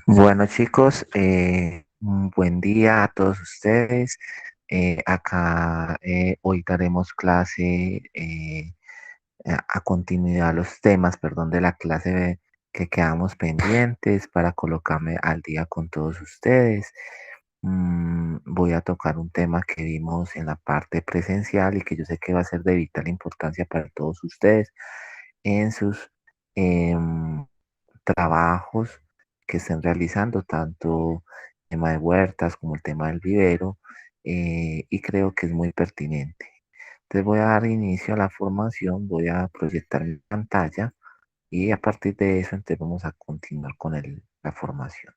Bueno chicos, un buen día a todos ustedes. Acá hoy daremos clase a continuidad los temas, perdón, de la clase que quedamos pendientes para colocarme al día con todos ustedes. Voy a tocar un tema que vimos en la parte presencial y que yo sé que va a ser de vital importancia para todos ustedes en sus em, trabajos que estén realizando, tanto el tema de huertas como el tema del vivero, y creo que es muy pertinente. Entonces voy a dar inicio a la formación, voy a proyectar mi pantalla y a partir de eso entonces vamos a continuar con la formación.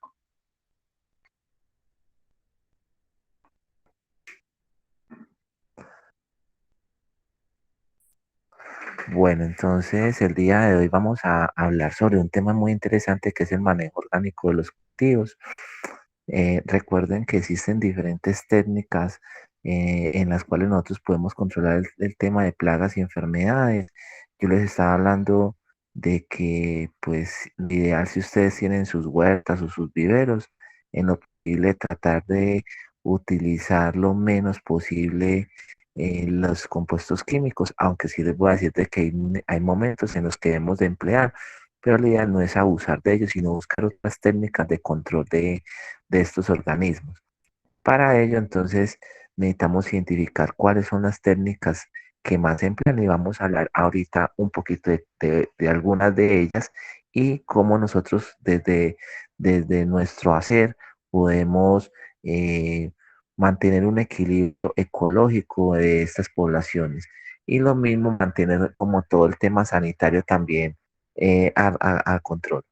Bueno, entonces el día de hoy vamos a hablar sobre un tema muy interesante que es el manejo orgánico de los cultivos. Recuerden que existen diferentes técnicas en las cuales nosotros podemos controlar el tema de plagas y enfermedades. Yo les estaba hablando de que, pues, lo ideal si ustedes tienen sus huertas o sus viveros, en lo posible tratar de utilizar lo menos posible los compuestos químicos, aunque sí les voy a decir de que hay momentos en los que debemos de emplear, pero la idea no es abusar de ellos, sino buscar otras técnicas de control de estos organismos. Para ello, entonces, necesitamos identificar cuáles son las técnicas que más se emplean y vamos a hablar ahorita un poquito de algunas de ellas y cómo nosotros desde nuestro hacer podemos mantener un equilibrio ecológico de estas poblaciones. Y lo mismo mantener como todo el tema sanitario también a control.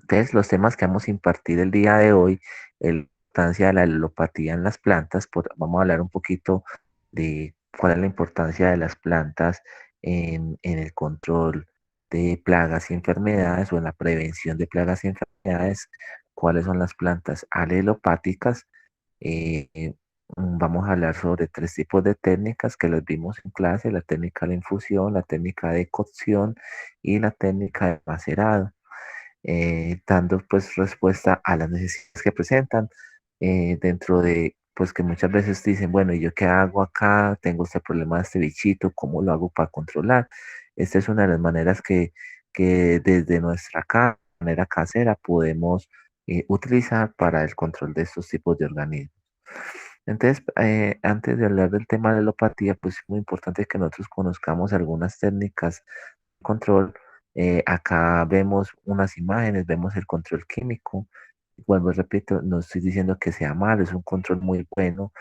Entonces, los temas que vamos a impartir el día de hoy, la importancia de la alopatía en las plantas, vamos a hablar un poquito de cuál es la importancia de las plantas en el control de plagas y enfermedades o en la prevención de plagas y enfermedades, cuáles son las plantas alelopáticas. Vamos a hablar sobre tres tipos de técnicas que las vimos en clase: la técnica de infusión, la técnica de cocción y la técnica de macerado, dando pues respuesta a las necesidades que presentan dentro de, pues que muchas veces dicen, bueno, ¿y yo qué hago acá? Tengo este problema de este bichito, ¿cómo lo hago para controlar? Esta es una de las maneras que desde nuestra manera casera podemos utilizar para el control de estos tipos de organismos. Entonces, antes de hablar del tema de la alopatía, pues es muy importante que nosotros conozcamos algunas técnicas de control. Acá vemos unas imágenes, vemos el control químico. Vuelvo, repito, no estoy diciendo que sea malo, es un control muy bueno,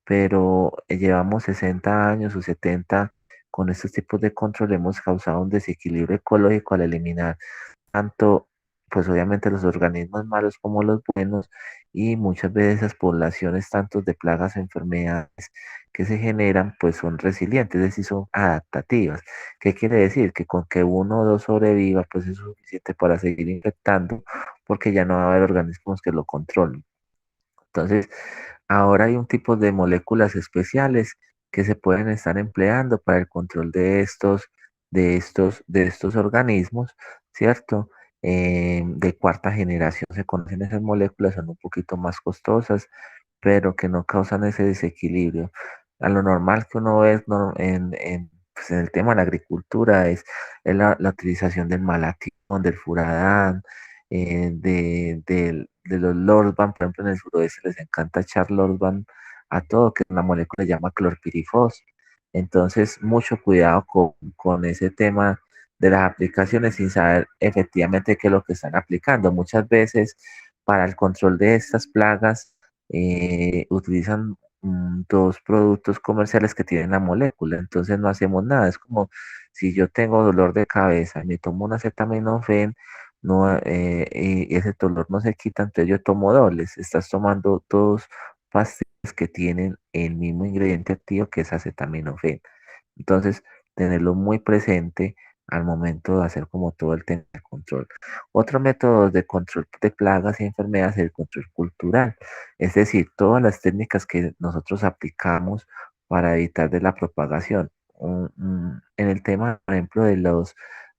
pero llevamos 60 años o 70 con estos tipos de control, hemos causado un desequilibrio ecológico al eliminar tanto, pues obviamente los organismos malos como los buenos, y muchas veces esas poblaciones, tanto de plagas o enfermedades que se generan, pues son resilientes, es decir, son adaptativas. ¿Qué quiere decir? Que con que uno o dos sobreviva, pues es suficiente para seguir infectando, porque ya no va a haber organismos que lo controlen. Entonces, ahora hay un tipo de moléculas especiales que se pueden estar empleando para el control de estos organismos, ¿cierto? De cuarta generación se conocen esas moléculas, son un poquito más costosas, pero que no causan ese desequilibrio. A lo normal que uno ve pues, en el tema de la agricultura es la utilización del malatión, del furadán, de los Lorban. Por ejemplo, en el suroeste les encanta echar Lorban a todo, que una molécula se llama clorpirifos. Entonces, mucho cuidado con ese tema de las aplicaciones sin saber efectivamente qué es lo que están aplicando. Muchas veces para el control de estas plagas utilizan dos productos comerciales que tienen la molécula, entonces no hacemos nada. Es como si yo tengo dolor de cabeza y me tomo un acetaminofén, no, y ese dolor no se quita, entonces yo tomo dobles. Estás tomando dos pastillas que tienen el mismo ingrediente activo que es acetaminofén. Entonces, tenerlo muy presente al momento de hacer como todo el tema de control. Otro método de control de plagas y enfermedades es el control cultural, es decir, todas las técnicas que nosotros aplicamos para evitar de la propagación. En el tema, por ejemplo,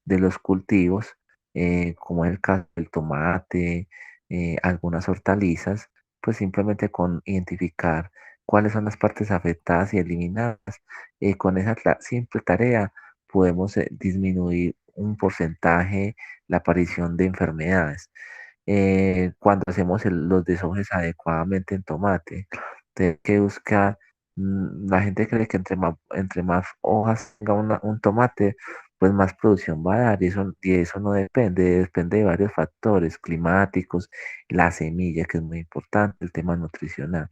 de los cultivos, como es el caso del tomate, algunas hortalizas, pues simplemente con identificar cuáles son las partes afectadas y eliminarlas. Con esa simple tarea podemos disminuir un porcentaje la aparición de enfermedades. Cuando hacemos los desojes adecuadamente en tomate, hay que buscar, la gente cree que entre más hojas tenga un tomate, pues más producción va a dar, y eso no depende, depende de varios factores climáticos, la semilla, que es muy importante, el tema nutricional.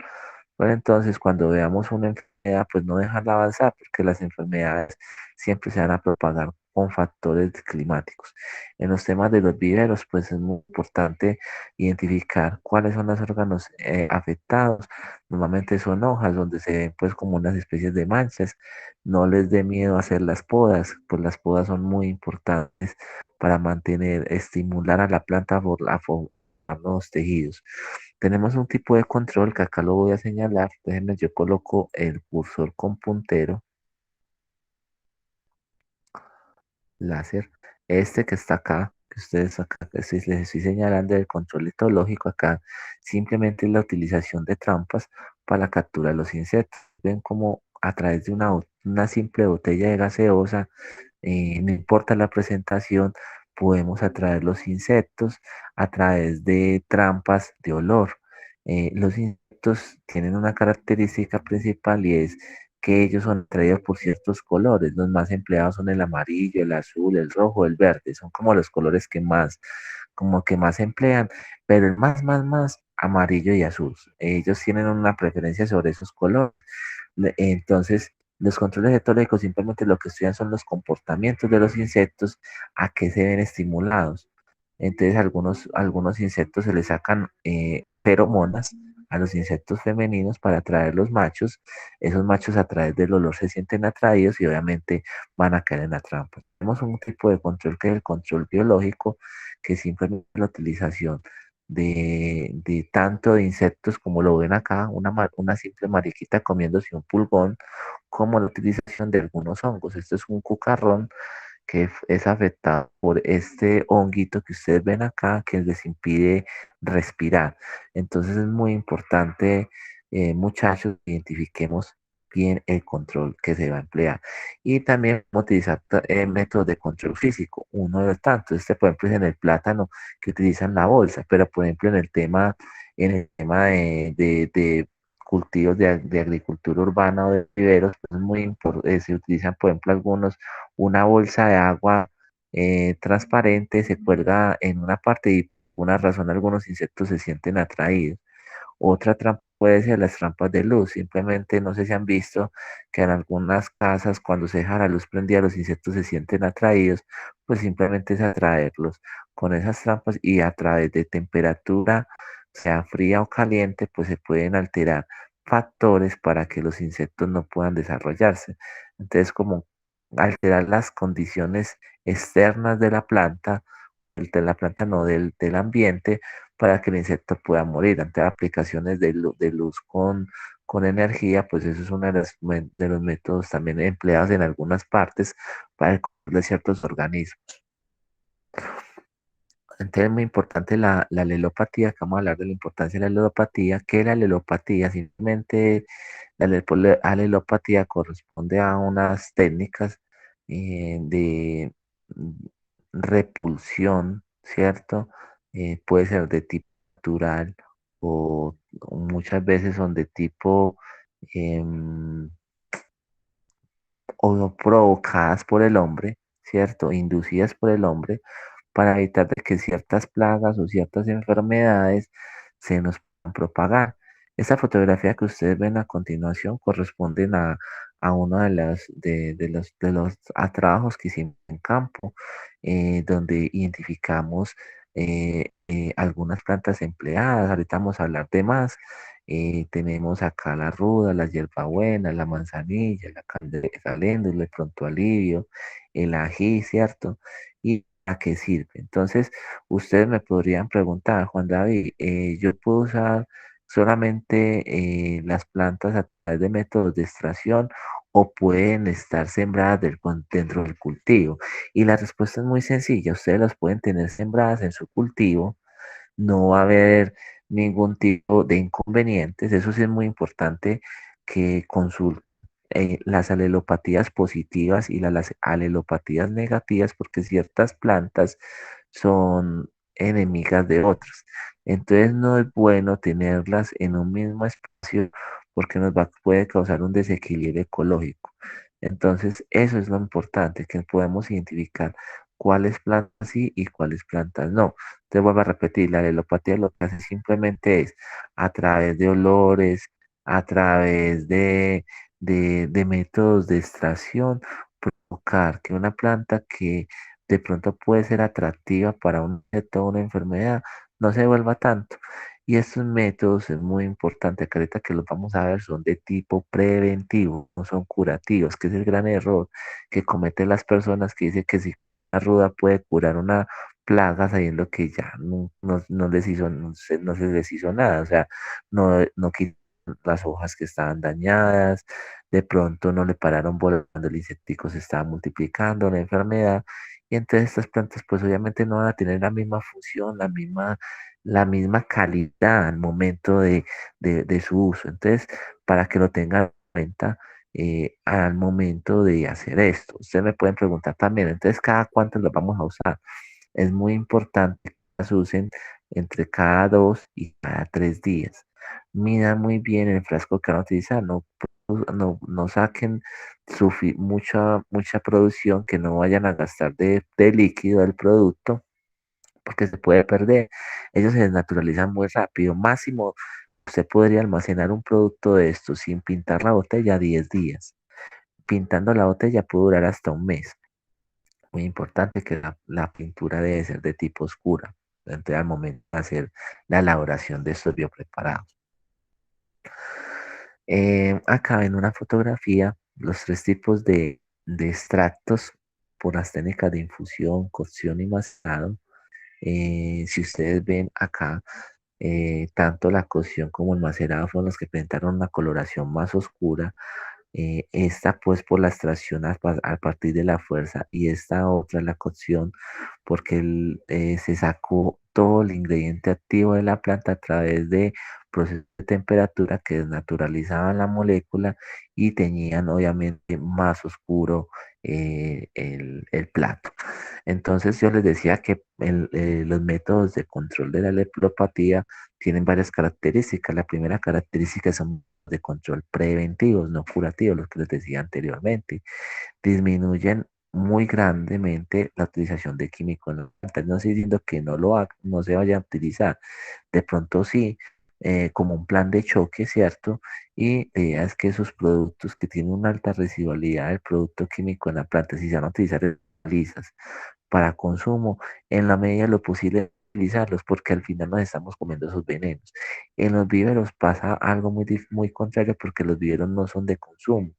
Bueno, entonces, cuando veamos una enfermedad, pues no dejarla avanzar, porque las enfermedades siempre se van a propagar con factores climáticos. En los temas de los viveros, pues es muy importante identificar cuáles son los órganos afectados. Normalmente son hojas donde se ven pues como unas especies de manchas. No les dé miedo hacer las podas, pues las podas son muy importantes para mantener, estimular a la planta a formar nuevos tejidos. Tenemos un tipo de control que acá lo voy a señalar. Déjenme, yo coloco el cursor con puntero láser. Este que está acá, que ustedes acá, les estoy señalando el control etológico acá, simplemente es la utilización de trampas para la captura de los insectos. Ven como a través de una simple botella de gaseosa, no importa la presentación, podemos atraer los insectos a través de trampas de olor. Los insectos tienen una característica principal y es que ellos son atraídos por ciertos colores. Los más empleados son el amarillo, el azul, el rojo, el verde. Son como los colores que más, como que más emplean, pero el más, amarillo y azul. Ellos tienen una preferencia sobre esos colores. Entonces, los controles etológicos simplemente lo que estudian son los comportamientos de los insectos, a qué se ven estimulados. Entonces, algunos insectos se les sacan feromonas a los insectos femeninos para atraer los machos. Esos machos a través del olor se sienten atraídos y obviamente van a caer en la trampa. Tenemos un tipo de control que es el control biológico, que simplemente es la utilización de tanto de insectos como lo ven acá, una simple mariquita comiéndose un pulgón, como la utilización de algunos hongos. Esto es un cucarrón que es afectado por este honguito que ustedes ven acá, que les impide respirar. Entonces es muy importante, muchachos, identifiquemos bien el control que se va a emplear. Y también utilizar métodos de control físico, uno de los tantos. Por ejemplo, es en el plátano, que utilizan la bolsa, pero por ejemplo en el tema de cultivos de agricultura urbana o de viveros, pues es muy importante, se utilizan, por ejemplo, algunos, una bolsa de agua transparente, se cuelga en una parte y por una razón algunos insectos se sienten atraídos. Otra trampa puede ser las trampas de luz. Simplemente no sé si han visto que en algunas casas cuando se deja la luz prendida los insectos se sienten atraídos, pues simplemente es atraerlos con esas trampas, y a través de temperatura, sea fría o caliente, pues se pueden alterar factores para que los insectos no puedan desarrollarse. Entonces, como alterar las condiciones externas de la planta, de la planta no del ambiente, para que el insecto pueda morir. Ante aplicaciones de luz con energía, pues eso es uno de los métodos también empleados en algunas partes para el control de ciertos organismos. Entonces es muy importante la alelopatía, que vamos a hablar de la importancia de la alelopatía, que la alelopatía simplemente, alelopatía corresponde a unas técnicas de repulsión, ¿cierto? Puede ser de tipo natural, o muchas veces son de tipo em, o provocadas por el hombre, ¿cierto? Inducidas por el hombre, para evitar de que ciertas plagas o ciertas enfermedades se nos puedan propagar. Esta fotografía que ustedes ven a continuación corresponden a uno de los trabajos que hicimos en campo, donde identificamos algunas plantas empleadas. Ahorita vamos a hablar de más. Tenemos acá la ruda, la hierbabuena, la manzanilla, la caléndula, el pronto alivio, el ají, ¿cierto? ¿Y a qué sirve? Entonces, ustedes me podrían preguntar, Juan David, ¿yo puedo usar solamente las plantas a través de métodos de extracción, o pueden estar sembradas dentro del cultivo? Y la respuesta es muy sencilla, ustedes las pueden tener sembradas en su cultivo, no va a haber ningún tipo de inconvenientes. Eso sí es muy importante que consulten las alelopatías positivas y las alelopatías negativas, porque ciertas plantas son enemigas de otras. Entonces no es bueno tenerlas en un mismo espacio porque puede causar un desequilibrio ecológico. Entonces eso es lo importante, que podemos identificar cuáles plantas sí y cuáles plantas no. Te vuelvo a repetir, la alelopatía lo que hace simplemente es a través de olores, a través de métodos de extracción, provocar que una planta que de pronto puede ser atractiva para un objeto o una enfermedad no se vuelva tanto. Y estos métodos es muy importante, que ahorita que los vamos a ver, son de tipo preventivo, no son curativos, que es el gran error que cometen las personas que dicen que si una ruda puede curar una plaga sabiendo que ya no les hizo, no se les hizo nada, o sea, no quitaron las hojas que estaban dañadas, de pronto no le pararon volando, el insectico se estaba multiplicando, la enfermedad, y entonces estas plantas pues obviamente no van a tener la misma función, la misma calidad al momento de su uso. Entonces, para que lo tengan en cuenta al momento de hacer esto. Ustedes me pueden preguntar también, entonces, ¿cada cuánto los vamos a usar? Es muy importante que las usen entre cada 2 y cada 3 días. Midan muy bien el frasco que van a utilizar, no saquen mucha producción, que no vayan a gastar de líquido del producto porque se puede perder. Ellos se desnaturalizan muy rápido. Máximo, usted podría almacenar un producto de esto sin pintar la botella 10 días. Pintando la botella puede durar hasta un mes. Muy importante que la pintura debe ser de tipo oscura. Entonces, al momento de hacer la elaboración de estos biopreparados. Acá en una fotografía, los 3 tipos de extractos por las técnicas de infusión, cocción y masado. Si ustedes ven acá, tanto la cocción como el macerado fueron los que presentaron una coloración más oscura. Esta pues por la extracción a partir de la fuerza, y esta otra la cocción porque se sacó todo el ingrediente activo de la planta a través de procesos de temperatura que desnaturalizaban la molécula y tenían obviamente más oscuro el plato. Entonces yo les decía que los métodos de control de la lepropatía tienen varias características. La primera característica son de control preventivos, no curativos, los que les decía anteriormente. Disminuyen muy grandemente la utilización de químicos en las plantas. No estoy diciendo que no se vaya a utilizar, de pronto sí, como un plan de choque, ¿cierto? Y la idea es que esos productos que tienen una alta residualidad del producto químico en la planta, si se van a utilizar lisas para consumo, en la medida de lo posible utilizarlos, porque al final nos estamos comiendo esos venenos. En los víveros pasa algo muy contrario, porque los víveros no son de consumo,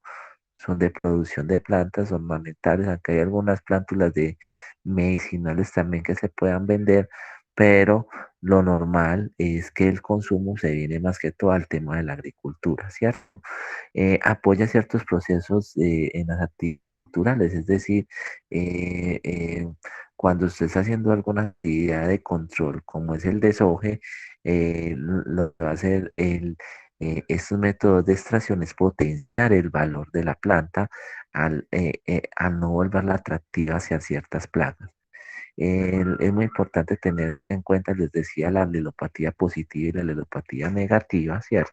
son de producción de plantas ornamentales, aunque hay algunas plántulas de medicinales también que se puedan vender, pero lo normal es que el consumo se viene más que todo al tema de la agricultura, ¿cierto? Apoya ciertos procesos en las actividades culturales, es decir, eh, eh, cuando usted está haciendo alguna actividad de control, como es el desoje, lo que va a hacer estos métodos de extracción es potenciar el valor de la planta al no volverla atractiva hacia ciertas plagas. Es muy importante tener en cuenta, les decía, la alelopatía positiva y la alelopatía negativa, ¿cierto?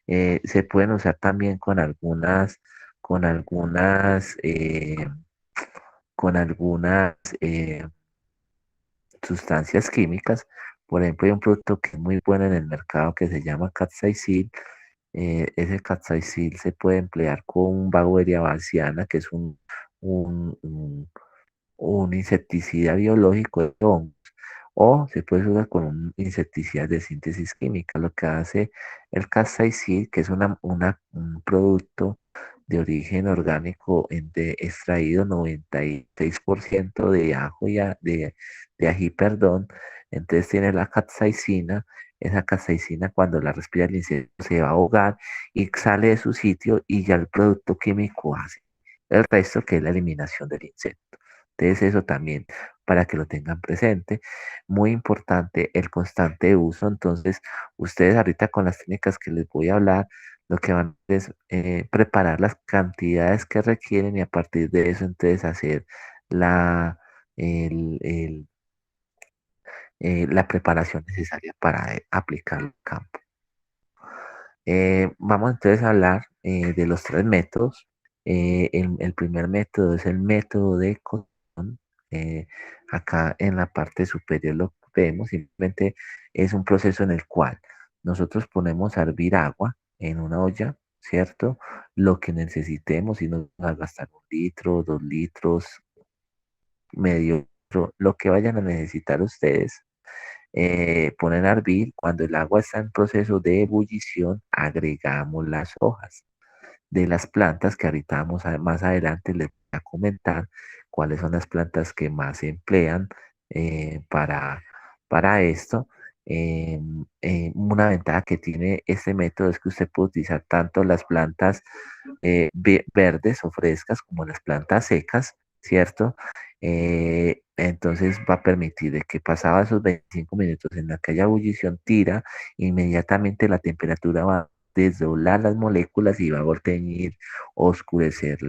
Se pueden usar también con algunas, eh, con algunas sustancias químicas. Por ejemplo, hay un producto que es muy bueno en el mercado que se llama capsaicil. Ese capsaicil se puede emplear con Beauveria baciana, que es un insecticida biológico de hongos, o se puede usar con un insecticida de síntesis química. Lo que hace el capsaicil, que es un producto de origen orgánico extraído 96% de ajo de ají, perdón. Entonces tiene la capsaicina. esa capsaicina cuando la respira el insecto se va a ahogar y sale de su sitio y ya el producto químico hace el resto que es la eliminación del insecto. Entonces eso también para que lo tengan presente. Muy importante el constante uso. Entonces ustedes ahorita con las técnicas que les voy a hablar, lo que van es preparar las cantidades que requieren y a partir de eso entonces hacer la, el, el, la preparación necesaria para aplicar el campo. Vamos entonces a hablar de los tres métodos. El primer método es el método de cocción. Eh, Acá en la parte superior lo vemos, simplemente es un proceso en el cual nosotros ponemos a hervir agua en una olla, ¿cierto? Lo que necesitemos y nos va a gastar 1 litro, 2 litros, medio litro, lo que vayan a necesitar ustedes. Ponen a hervir. Cuando el agua está en proceso de ebullición, agregamos las hojas de las plantas que ahorita más adelante les voy a comentar cuáles son las plantas que más se emplean para esto. Una ventaja que tiene este método es que usted puede utilizar tanto las plantas verdes o frescas como las plantas secas, ¿cierto? Entonces va a permitir de que pasaba esos 25 minutos en la que haya ebullición, tira, inmediatamente la temperatura va a desdoblar las moléculas y va a teñir, oscurecer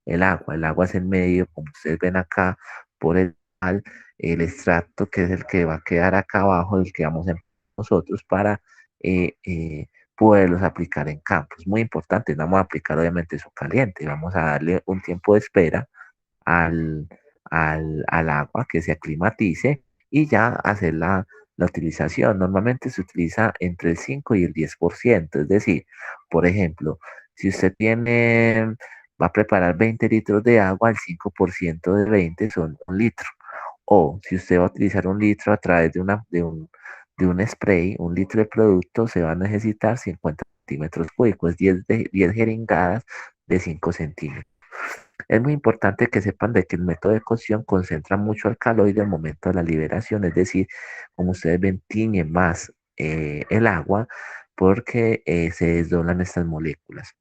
el agua. El agua es en medio, como ustedes ven acá, por el extracto que es el que va a quedar acá abajo, el que vamos a emplear nosotros para eh, eh, poderlos aplicar en campos. Muy importante, no vamos a aplicar obviamente eso caliente, vamos a darle un tiempo de espera al, al agua que se aclimatice y ya hacer la utilización. Normalmente se utiliza entre el 5 y el 10%, es decir, por ejemplo, si usted va a preparar 20 litros de agua, el 5% de 20 son 1 litro. O si usted va a utilizar 1 litro a través de un spray, 1 litro de producto, se va a necesitar 50 centímetros cúbicos, 10 jeringadas de 5 centímetros. Es muy importante que sepan de que el método de cocción concentra mucho alcaloide al momento de la liberación, es decir, como ustedes ven, tiñe más el agua porque se desdoblan estas moléculas.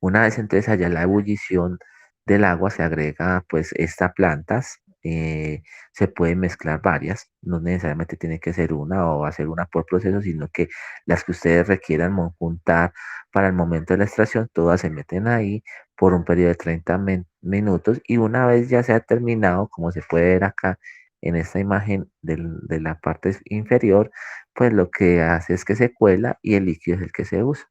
Una vez entonces allá la ebullición del agua se agrega pues estas plantas, se pueden mezclar varias, no necesariamente tiene que ser una o hacer una por proceso, sino que las que ustedes requieran juntar para el momento de la extracción, todas se meten ahí por un periodo de 30 minutos y una vez ya se ha terminado, como se puede ver acá en esta imagen de la parte inferior, pues lo que hace es que se cuela y el líquido es el que se usa.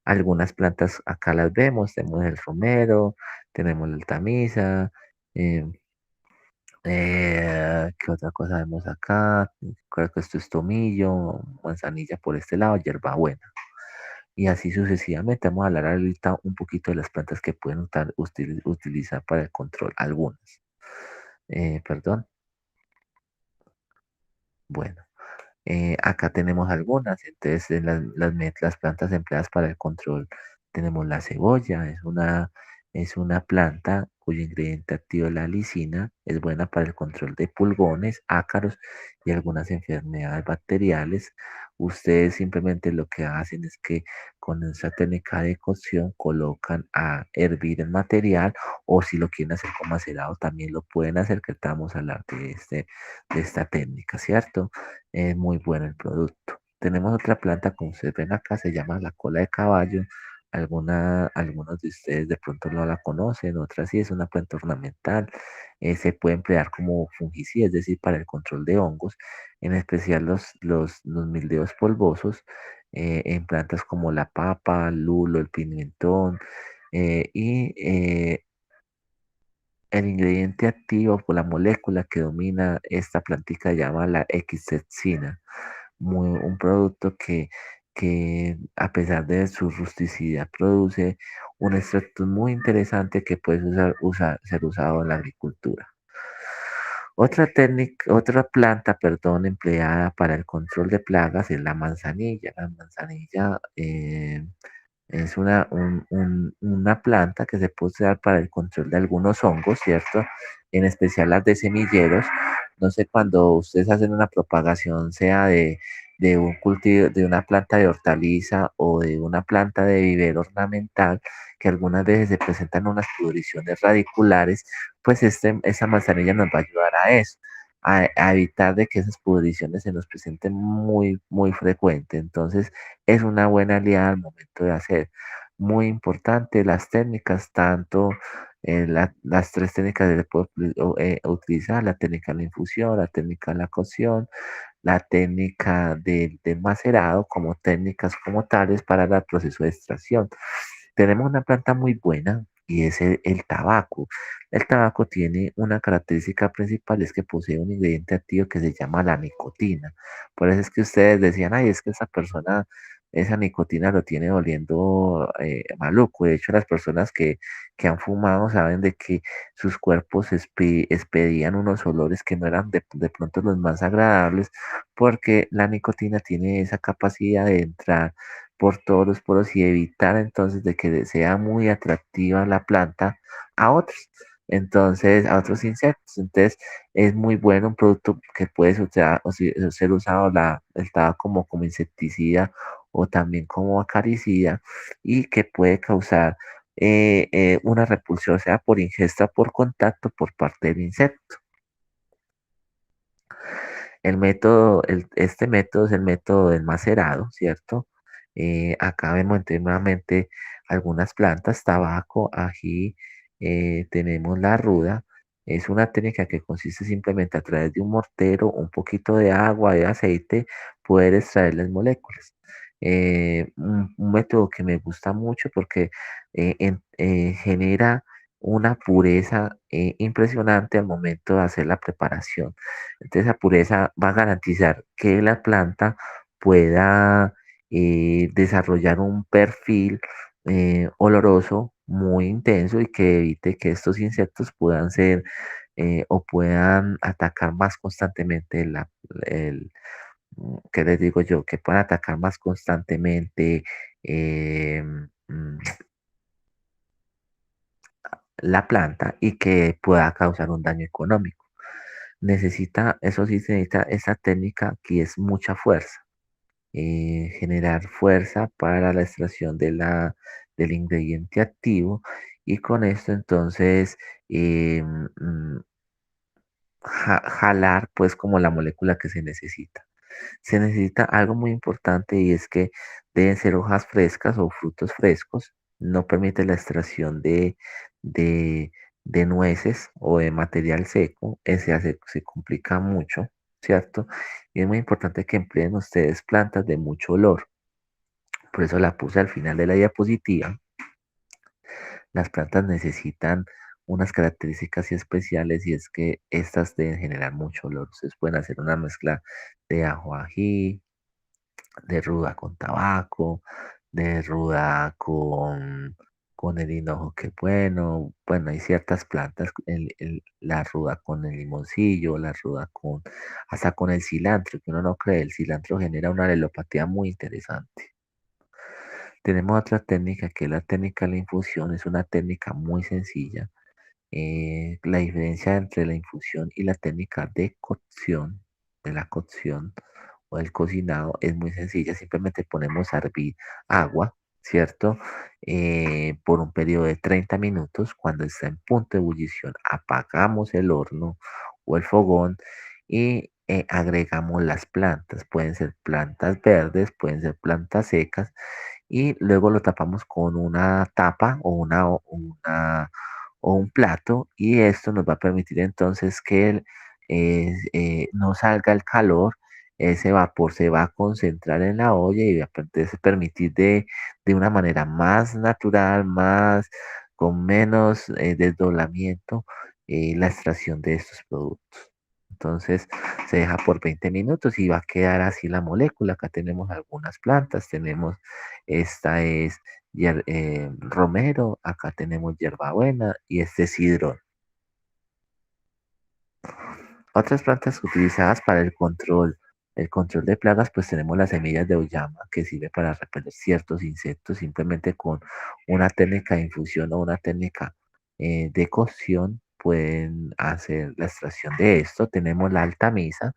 Algunas plantas acá las vemos, tenemos el romero, tenemos la altamisa, eh, ¿qué otra cosa vemos acá? Creo que esto es tomillo, manzanilla por este lado, hierbabuena. Y así sucesivamente. Vamos a hablar ahorita un poquito de las plantas que pueden utilizar para el control, algunas. Perdón. Bueno. Acá tenemos algunas, entonces las plantas empleadas para el control tenemos la cebolla, es una planta cuyo ingrediente activo es la lisina, es buena para el control de pulgones, ácaros y algunas enfermedades bacteriales. Ustedes simplemente lo que hacen es que con esa técnica de cocción colocan a hervir el material o si lo quieren hacer como macerado también lo pueden hacer, que estamos a hablar de esta técnica, ¿cierto? Es muy bueno el producto. Tenemos otra planta, como ustedes ven acá, se llama la cola de caballo. Algunos de ustedes de pronto no la conocen, otras sí, es una planta ornamental. Se puede emplear como fungicida, es decir, para el control de hongos, en especial los mildeos polvosos, en plantas como la papa, el lulo, el pimentón, y el ingrediente activo por la molécula que domina esta plantica se llama la excepcina, un producto que a pesar de su rusticidad produce un extracto muy interesante que puede ser usado en la agricultura. Otra planta, perdón, empleada para el control de plagas es la manzanilla. La manzanilla es una planta que se puede usar para el control de algunos hongos, ¿cierto? En especial las de semilleros. No sé, cuando ustedes hacen una propagación, sea de un cultivo, de una planta de hortaliza o de una planta de vivero ornamental, que algunas veces se presentan unas pudriciones radiculares, pues esta manzanilla nos va a ayudar a eso, a evitar de que esas pudriciones se nos presenten muy, muy frecuente. Entonces, es una buena aliada al momento de hacer. Muy importante las técnicas, tanto las tres técnicas que se puede utilizar, la técnica de la infusión, la técnica de la cocción, la técnica del macerado, como técnicas como tales para el proceso de extracción. Tenemos una planta muy buena y es el tabaco. El tabaco tiene una característica principal, es que posee un ingrediente activo que se llama la nicotina. Por eso es que ustedes decían, ay, es que esa persona, esa nicotina lo tiene oliendo maluco. De hecho, las personas que han fumado saben de que sus cuerpos expedían unos olores que no eran de pronto los más agradables, porque la nicotina tiene esa capacidad de entrar por todos los poros y evitar entonces de que sea muy atractiva la planta a otros. Entonces, a otros insectos. Entonces, es muy bueno un producto que puede ser usado el tabaco como insecticida o también como acaricida y que puede causar una repulsión, sea por ingesta, por contacto, por parte del insecto. Este método es el método del macerado, ¿cierto? Acá vemos nuevamente algunas plantas, tabaco, ají, tenemos la ruda. Es una técnica que consiste simplemente a través de un mortero, un poquito de agua, de aceite, poder extraer las moléculas. Un método que me gusta mucho porque genera una pureza impresionante al momento de hacer la preparación. Entonces, esa pureza va a garantizar que la planta pueda desarrollar un perfil oloroso muy intenso y que evite que estos insectos puedan ser o puedan atacar más constantemente ¿qué les digo yo? Que puedan atacar más constantemente eh, mm, la planta y que pueda causar un daño económico. Eso sí, se necesita esa técnica que es mucha fuerza, generar fuerza para la extracción del ingrediente activo y con esto entonces jalar pues como la molécula que se necesita. Se necesita algo muy importante y es que deben ser hojas frescas o frutos frescos. No permite la extracción de, de nueces o de material seco. Se complica mucho, ¿cierto? Y es muy importante que empleen ustedes plantas de mucho olor. Por eso la puse al final de la diapositiva. Las plantas necesitan unas características especiales y es que estas deben generar mucho olor. Ustedes pueden hacer una mezcla de ajo ají, de ruda con tabaco, de ruda con el hinojo, que bueno, hay ciertas plantas, la ruda con el limoncillo, la ruda hasta con el cilantro, que uno no cree, el cilantro genera una alelopatía muy interesante. Tenemos otra técnica que es la técnica de la infusión, es una técnica muy sencilla. La diferencia entre la infusión y la técnica de la cocción o del cocinado es muy sencilla. Simplemente ponemos a hervir agua, ¿cierto? Por un periodo de 30 minutos. Cuando está en punto de ebullición, apagamos el horno o el fogón y agregamos las plantas. Pueden ser plantas verdes, pueden ser plantas secas y luego lo tapamos con una tapa o un plato y esto nos va a permitir entonces que no salga el calor, ese vapor se va a concentrar en la olla y va a permitir de una manera más natural, con menos desdoblamiento, la extracción de estos productos. Entonces se deja por 20 minutos y va a quedar así la molécula. Acá tenemos algunas plantas, esta es romero, acá tenemos hierbabuena y este es sidrón. Otras plantas utilizadas para el control de plagas, pues tenemos las semillas de oyama, que sirve para repeler ciertos insectos simplemente con una técnica de infusión o una técnica de cocción. Pueden hacer la extracción de esto. Tenemos la altamisa.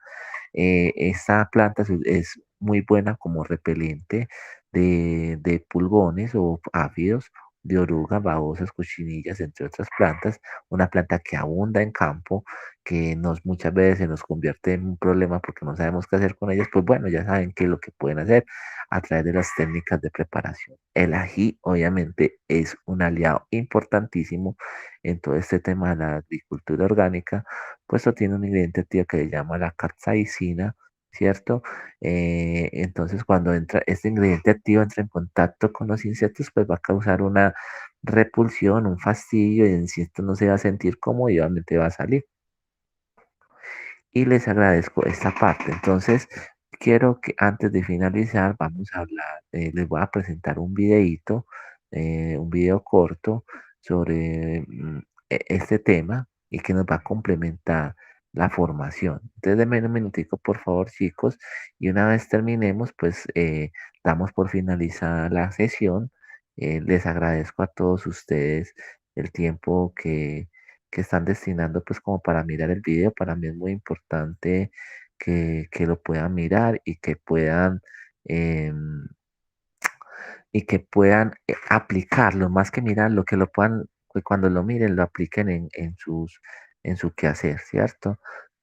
Esta planta muy buena como repelente de pulgones o áfidos, de orugas, babosas, cochinillas, entre otras plantas. Una planta que abunda en campo, que muchas veces se nos convierte en un problema porque no sabemos qué hacer con ellas. Pues bueno, ya saben qué es lo que pueden hacer a través de las técnicas de preparación. El ají obviamente es un aliado importantísimo en todo este tema de la agricultura orgánica, puesto tiene un ingrediente activo que se llama la capsaicina, ¿cierto? Entonces cuando entra este ingrediente activo entra en contacto con los insectos, pues va a causar una repulsión, un fastidio, y el insecto no se va a sentir cómodo y obviamente va a salir. Y les agradezco esta parte. Entonces, quiero que antes de finalizar, vamos a hablar, les voy a presentar un videíto, un video corto sobre este tema y que nos va a complementar la formación. Entonces, denme un minutico, por favor, chicos, y una vez terminemos, pues damos por finalizada la sesión. Les agradezco a todos ustedes el tiempo que están destinando pues como para mirar el video. Para mí es muy importante que lo puedan mirar y que puedan aplicarlo, más que mirarlo, que lo puedan, que cuando lo miren lo apliquen en su quehacer, ¿cierto?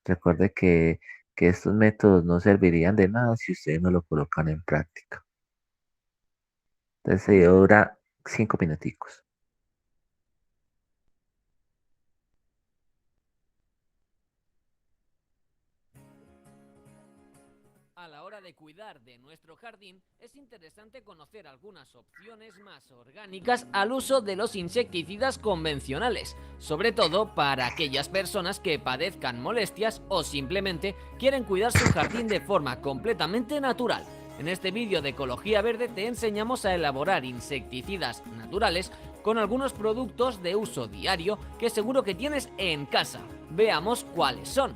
Recuerde que estos métodos no servirían de nada si ustedes no lo colocan en práctica. Entonces, se dura 5 minuticos. A la hora de cuidar de nuestro jardín, es interesante conocer algunas opciones más orgánicas al uso de los insecticidas convencionales, sobre todo para aquellas personas que padezcan molestias o simplemente quieren cuidar su jardín de forma completamente natural. En este vídeo de Ecología Verde te enseñamos a elaborar insecticidas naturales con algunos productos de uso diario que seguro que tienes en casa. Veamos cuáles son.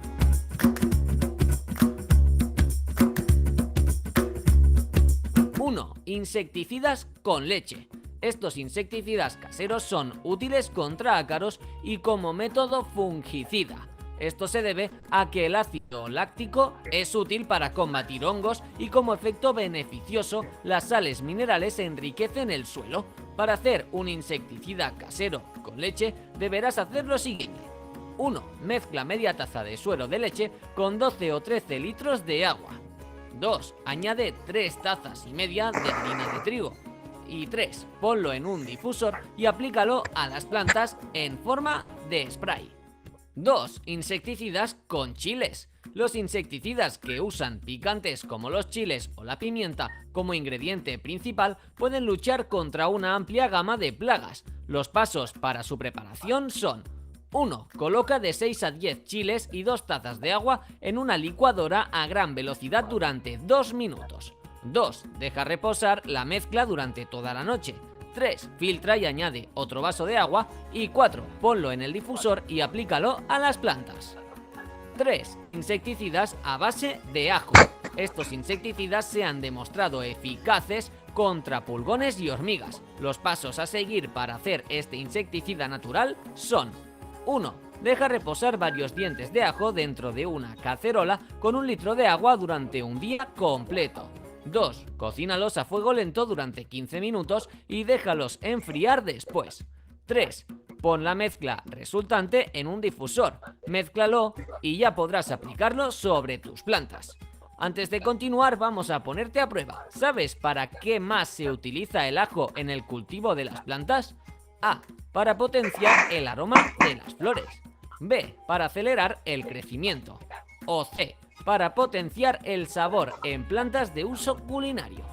1. Insecticidas con leche. Estos insecticidas caseros son útiles contra ácaros y como método fungicida. Esto se debe a que el ácido láctico es útil para combatir hongos y como efecto beneficioso las sales minerales enriquecen el suelo. Para hacer un insecticida casero con leche deberás hacer lo siguiente. 1. Mezcla media taza de suero de leche con 12 o 13 litros de agua. 2. Añade 3 tazas y media de harina de trigo. Y 3. Ponlo en un difusor y aplícalo a las plantas en forma de spray. 2. Insecticidas con chiles. Los insecticidas que usan picantes como los chiles o la pimienta como ingrediente principal pueden luchar contra una amplia gama de plagas. Los pasos para su preparación son: 1. Coloca de 6 a 10 chiles y 2 tazas de agua en una licuadora a gran velocidad durante 2 minutos. 2. Deja reposar la mezcla durante toda la noche. 3. Filtra y añade otro vaso de agua. Y 4. Ponlo en el difusor y aplícalo a las plantas. 3. Insecticidas a base de ajo. Estos insecticidas se han demostrado eficaces contra pulgones y hormigas. Los pasos a seguir para hacer este insecticida natural son: 1. Deja reposar varios dientes de ajo dentro de una cacerola con 1 litro de agua durante un día completo. 2. Cocínalos a fuego lento durante 15 minutos y déjalos enfriar después. 3. Pon la mezcla resultante en un difusor, mézclalo y ya podrás aplicarlo sobre tus plantas. Antes de continuar, vamos a ponerte a prueba. ¿Sabes para qué más se utiliza el ajo en el cultivo de las plantas? A. Para potenciar el aroma de las flores. B. Para acelerar el crecimiento. O C. Para potenciar el sabor en plantas de uso culinario.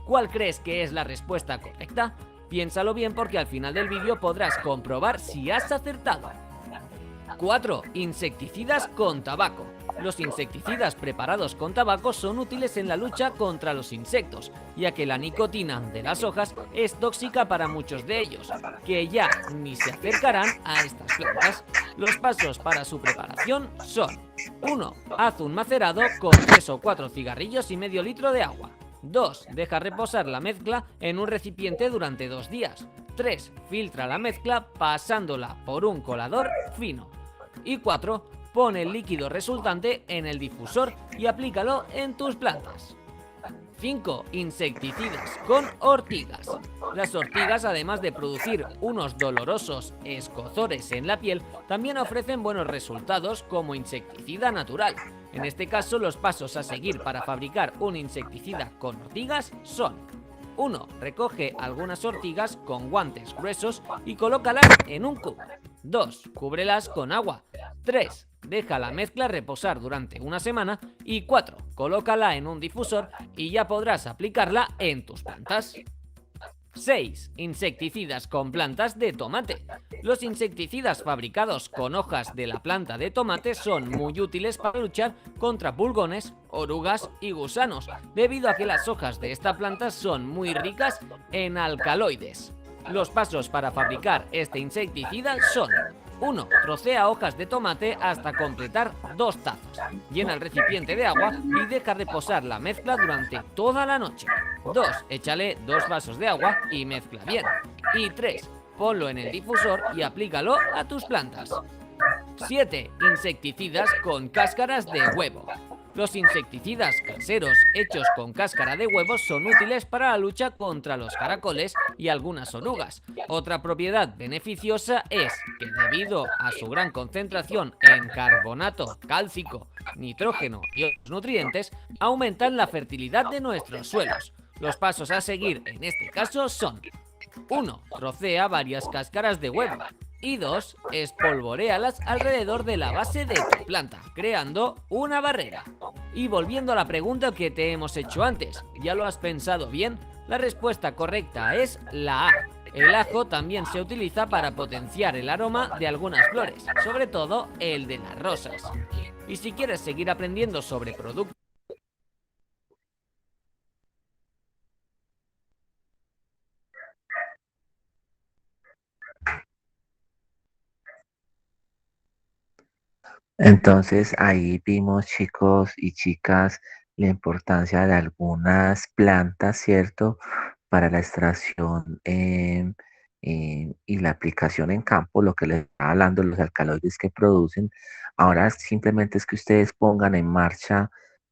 ¿Cuál crees que es la respuesta correcta? Piénsalo bien porque al final del vídeo podrás comprobar si has acertado. 4. Insecticidas con tabaco. Los insecticidas preparados con tabaco son útiles en la lucha contra los insectos, ya que la nicotina de las hojas es tóxica para muchos de ellos, que ya ni se acercarán a estas plantas. Los pasos para su preparación son: 1. Haz un macerado con 3 o 4 cigarrillos y medio litro de agua. 2. Deja reposar la mezcla en un recipiente durante 2 días. 3. Filtra la mezcla pasándola por un colador fino. Y 4. Pon el líquido resultante en el difusor y aplícalo en tus plantas. 5. Insecticidas con ortigas. Las ortigas, además de producir unos dolorosos escozores en la piel, también ofrecen buenos resultados como insecticida natural. En este caso, los pasos a seguir para fabricar un insecticida con ortigas son: 1. Recoge algunas ortigas con guantes gruesos y colócalas en un cubo. 2. Cúbrelas con agua. 3. Deja la mezcla reposar durante una semana. Y 4. Colócala en un difusor y ya podrás aplicarla en tus plantas. 6. Insecticidas con plantas de tomate. Los insecticidas fabricados con hojas de la planta de tomate son muy útiles para luchar contra pulgones, orugas y gusanos, debido a que las hojas de esta planta son muy ricas en alcaloides. Los pasos para fabricar este insecticida son: 1. Trocea hojas de tomate hasta completar 2 tazas. Llena el recipiente de agua y deja reposar la mezcla durante toda la noche. 2. Échale 2 vasos de agua y mezcla bien. Y 3. Ponlo en el difusor y aplícalo a tus plantas. 7. Insecticidas con cáscaras de huevo. Los insecticidas caseros hechos con cáscara de huevo son útiles para la lucha contra los caracoles y algunas orugas. Otra propiedad beneficiosa es que, debido a su gran concentración en carbonato cálcico, nitrógeno y otros nutrientes, aumentan la fertilidad de nuestros suelos. Los pasos a seguir en este caso son: 1. Trocea varias cáscaras de huevo. Y 2. Espolvoréalas alrededor de la base de tu planta, creando una barrera. Y volviendo a la pregunta que te hemos hecho antes, ¿ya lo has pensado bien? La respuesta correcta es la A. El ajo también se utiliza para potenciar el aroma de algunas flores, sobre todo el de las rosas. Y si quieres seguir aprendiendo sobre productos... Entonces ahí vimos, chicos y chicas, la importancia de algunas plantas, ¿cierto? Para la extracción y la aplicación en campo, lo que les estaba hablando, los alcaloides que producen. Ahora simplemente es que ustedes pongan en marcha,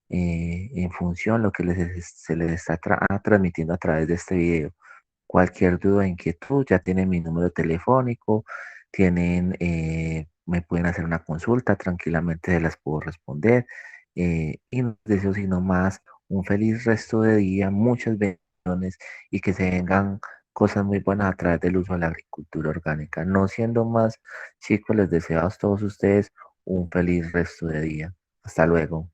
en función, lo que se les está transmitiendo a través de este video. Cualquier duda o inquietud, ya tienen mi número telefónico, me pueden hacer una consulta, tranquilamente se las puedo responder. Y no les deseo sino más un feliz resto de día, muchas bendiciones y que se vengan cosas muy buenas a través del uso de la agricultura orgánica. No siendo más, chicos, les deseo a todos ustedes un feliz resto de día. Hasta luego.